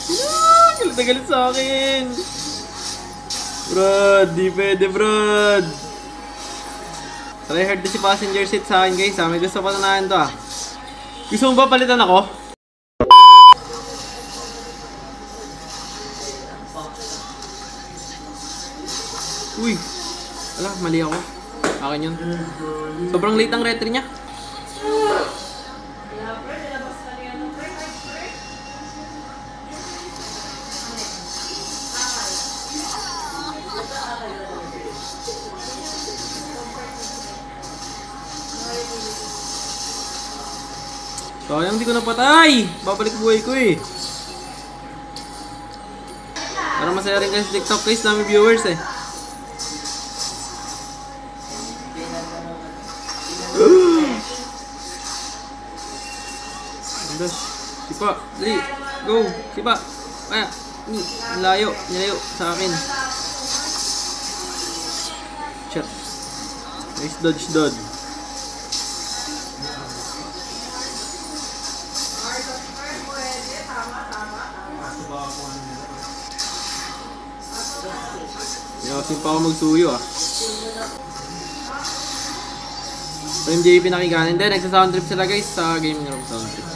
Galit na galit sa akin. Brad, di pwede, Brad. Tryhard na si passenger seat sa akin, guys. May gusto pa tanahan to, Gusto mo ba palitan ako? Uy. Ala, mali ako. Akin yun. Sobrang late ang retry niya. Sayang di ko napatay. Babalik buhay ko Para masaya rin kayo sa TikTok guys. Dami viewers Sipa, dali, go, sipa. Nilayo sa akin. Shit. Nice dodge. Yasin pa ako magsuyo So MJP nakikanin din, nagsa-sound trip sila guys sa gaming room sound trip.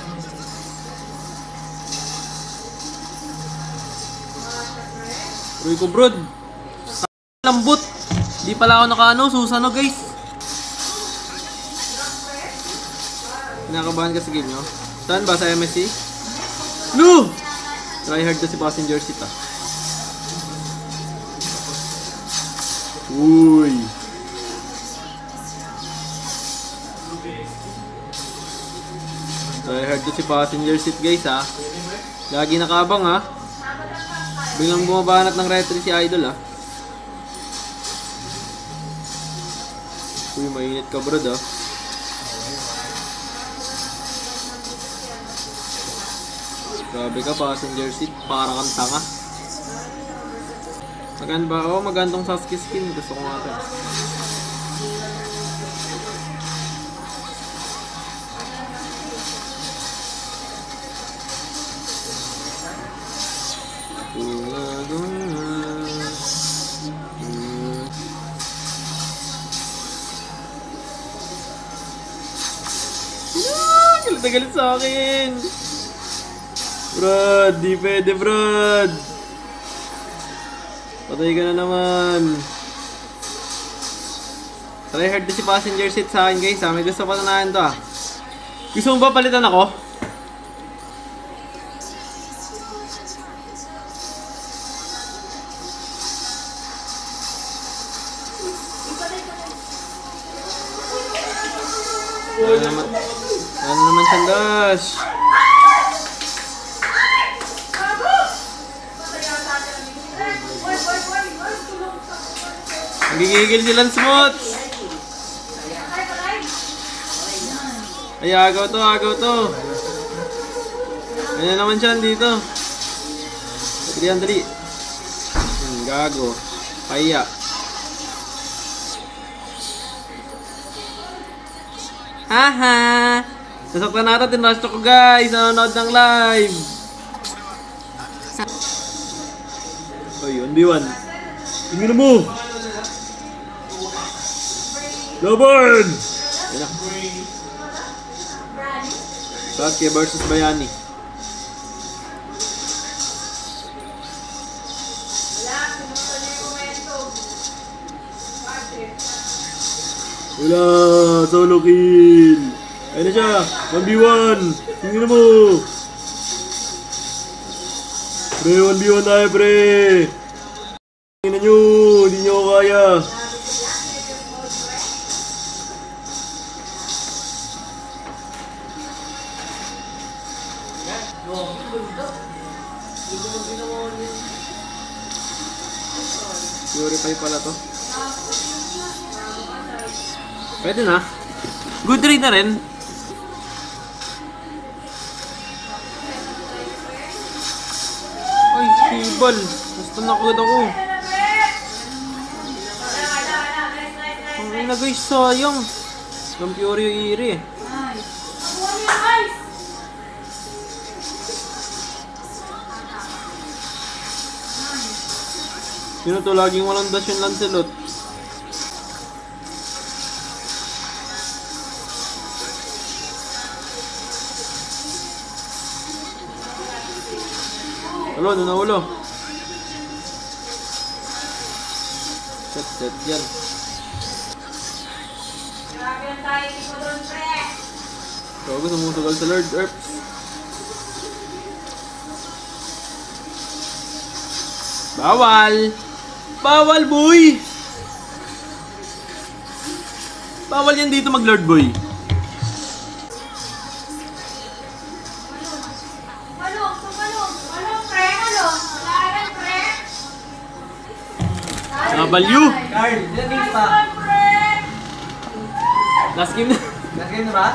Ruy ko brod. Lambot. Di pala ako susano guys. Kinakabahan ka sa game nyo? Saan ba? Sa MSC? No! Tryhard na si passenger seat Uy. Tryhard to si passenger seat guys Lagi nakabang Biglang bumabanat ng retry si Idol Uy, mainit ka brad Grabe ka passenger seat, para kang tanga. Maganda ba? Magandang Sasuke skin. Gusto ko nga ito. Galit na galit sa akin. Brad, di pwede, Brad. Patay ka na naman. Tryhard na si passenger seat sa akin, guys. May gusto pa tanahan to Gusto mo ba palitan ako? Ano naman siyang dash? Gigigil si Lance Mots. Ay, agaw to. Ano naman siya dito? Dali. Gago. Kaya. Haha. Nasaktan natin, tinrash ko guys. Nanonood ng live. Oy, 1v1. Tingnan mo. Laban! Yan na. Sasuke versus Bayani. Wala! Solo kill! Ayun na siya! 1v1! Tingnan mo! Pre, 1v1 tayo, pre! Tingnan nyo! Hindi nyo ako kaya! Purify pala to. Pwede na. Good trade na rin. Ay, sibal. Basta nakagad ako. Ang ina guys, sayang. Yung pure yung iri Sino to? Laging walang dash yung Lancelot. Ulo, ano na ulo? Set yan. Grabe lang tayo, hindi ko doon, pre. Gago, sumusugal sa Lord Earth. Bawal! Bawal, boy! Bawal yan dito mag Lord Boy. Malong, pre, malong. Laran, pre. Balyo! Carl, ilang games pa? Pre. Last game na. Last game na ba?